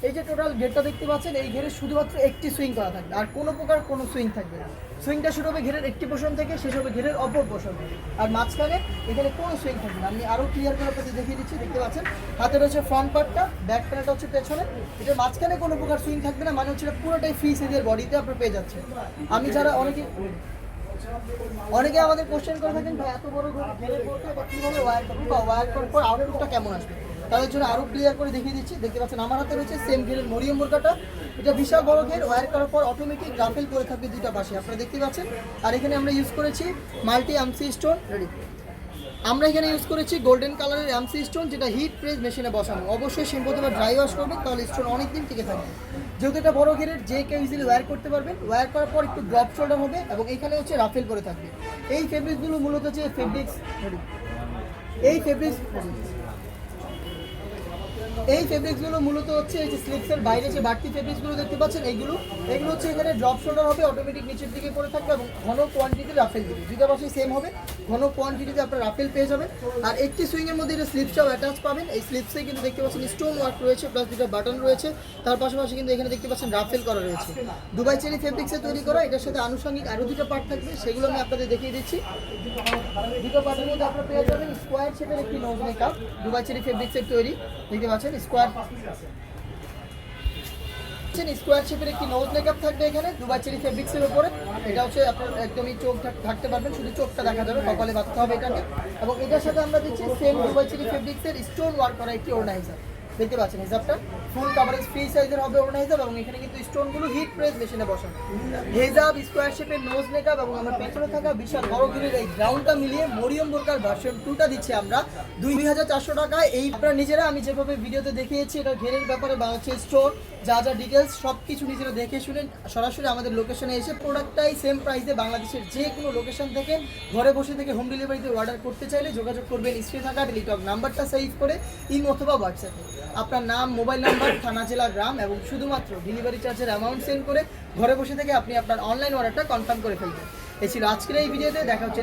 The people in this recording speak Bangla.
এই যে টোটাল ঘেরটা দেখতে পাচ্ছেন, এই ঘেরে শুধুমাত্র একটি সুইং করা থাকবে, আর কোনো প্রকার কোনো সুইং থাকবে না। সুইংটা শুরু হবে ঘেরের একটি পোর্শন থেকে, শেষ হবে ঘেরের অপর পোর্শন থেকে, আর মাঝখানে এখানে কোনো সুইং থাকবে না। আমি আরও ক্লিয়ার করে আপনাদের দেখিয়ে দিচ্ছি। দেখতে পাচ্ছেন হাতে রয়েছে ফ্রন্ট পার্টটা, ব্যাক প্যানেলটা হচ্ছে পেছনে। এটা মাঝখানে কোনো প্রকার সুইং থাকবে না, মানে হচ্ছে এটা পুরোটাই ফ্রি সাইজের বডিতে আপনার পেয়ে যাচ্ছে। আমি যারা অনেকে আমাদের কোশ্চেন করে থাকেন, ভাই এত বড় ঘেরের পড়তে বা কীভাবে ওয়্যার করবো বা ওয়্যার করার পর আউটপুটটা কেমন আসবে, তাদের জন্য আরও ক্লিয়ার করে দেখিয়ে দিচ্ছি। দেখতে পাচ্ছেন আমার হাতে রয়েছে সেম ঘেরের মরিয়ম বোরকাটা। এটা বিশাল বড় ঘের, ওয়্যার করার পর অটোমেটিক রাফেল করে থাকবে দুইটা পাশে, আপনারা দেখতে পাচ্ছেন। আর এখানে আমরা ইউজ করেছি মাল্টি এমসি স্টোন। রেডি, আমরা এখানে ইউজ করেছি গোল্ডেন কালারের এমসি স্টোন, যেটা হিট প্রেস মেশিনে বসানো। অবশ্যই শ্যাম্পুতে বা ড্রাই ওয়াশ করবেন, তাহলে স্টোন অনেক দিন টিকে থাকবে। যেহেতু এটা বড় ঘেরের, যে কেউ ইজিলি ওয়্যার করতে পারবেন। ওয়্যার করার পর একটু ড্রপ শোল্ডার হবে এবং এখানে হচ্ছে রাফেল করে থাকবে। এই ফেব্রিক্সগুলো মূলত হচ্ছে এই ফেব্রিক্সগুলো মূলত হচ্ছে এই যে স্লিপসের বাইরে যে বাড়তি ফেব্রিক্সগুলো দেখতে পাচ্ছেন, এগুলো হচ্ছে এখানে ড্রপ শোল্ডার হবে, অটোমেটিক নিচের দিকে পড়ে থাকবে এবং ঘন কোয়ান্টিটিতে রাফেল দিবে। দুটো পাশেই সেম হবে, ঘন কোয়ান্টিটিতে আপনার রাফেল পেয়ে যাবেন। আর একটি সুইংয়ের মধ্যে এটা স্লিপসটাও অ্যাটাচ পাবেন। এই স্লিপসে কিন্তু দেখতে পাচ্ছেন স্টোন ওয়ার্ক রয়েছে, প্লাস দুটো বাটন রয়েছে। তার পাশাপাশি কিন্তু এখানে দেখতে পাচ্ছেন রাফেল করা রয়েছে। দুবাই চেরি ফেব্রিক্সে তৈরি করা। এটার সাথে আনুষঙ্গিক আরও দুটো পার্ট থাকবে, সেগুলো আমি আপনাদের দেখিয়ে দিচ্ছি। দুটো পার্টের মধ্যে আপনারা পেয়ে যাবেন স্কোয়ার শেপের একটি নোজ মেকআপ, দুবাই চেরি ফেব্রিক্সের তৈরি। দেখতে পাচ্ছেন স্কোয়ার শেপের একটি নোজ মেকআপ থাকবে এখানে দুবাই চেরি ফেব্রিক্সের উপরে। এটা হচ্ছে আপনার একদমই চোখ থাকতে পারবেন, শুধু চোখটা দেখা যাবে, কপালে বাঁধতে হবে এটাকে। এবং এটার সাথে আমরা দিচ্ছি সেম দুবাই চেরি ফেব্রিক্সের স্টোন ওয়ার্ক করা একটি অর্গানাইজার। দেখতে পাচ্ছেন হিজাবটা ফুল কাভারেজ ফ্রি সাইজের হবে অর্গানাইজার, এবং এখানে কিন্তু স্টোনগুলো হিট প্রেস মেশিনে বসানো। হিজাব, স্কোয়ার শেপের নোজ মেকআপ এবং আমার পেছনে থাকা বিশাল বড় ঘিরের এই গ্রাউন্ডটা মিলিয়ে মরিয়ম বোরকার ভার্সন 2টা দিচ্ছি আমরা 2400 টাকায়। এই আপনারা নিজেরা, আমি যেভাবে ভিডিওতে দেখিয়েছি এটা ঘেরের ব্যাপারে বা হচ্ছে স্টোর যা যা ডিটেলস সব কিছু নিজেরা দেখে শুনে সরাসরি আমাদের লোকেশনে এসে প্রোডাক্টটাই সেম প্রাইসে বাংলাদেশের যে কোনো লোকেশন থেকে ঘরে বসে থেকে হোম ডেলিভারিতে অর্ডার করতে চাইলে যোগাযোগ করবেন স্ক্রিনে থাকা টেলিটক নাম্বারটা সেভ করে ইমো অথবা হোয়াটসঅ্যাপে আপনার নাম, মোবাইল নাম্বার, থানা, জেলা, গ্রাম এবং শুধুমাত্র ডেলিভারি চার্জের অ্যামাউন্ট সেন্ড করে ঘরে বসে থেকে আপনি আপনার অনলাইন অর্ডারটা কনফার্ম করে ফেলবেন। এই ছিল আজকের এই ভিডিওতে। দেখা হচ্ছে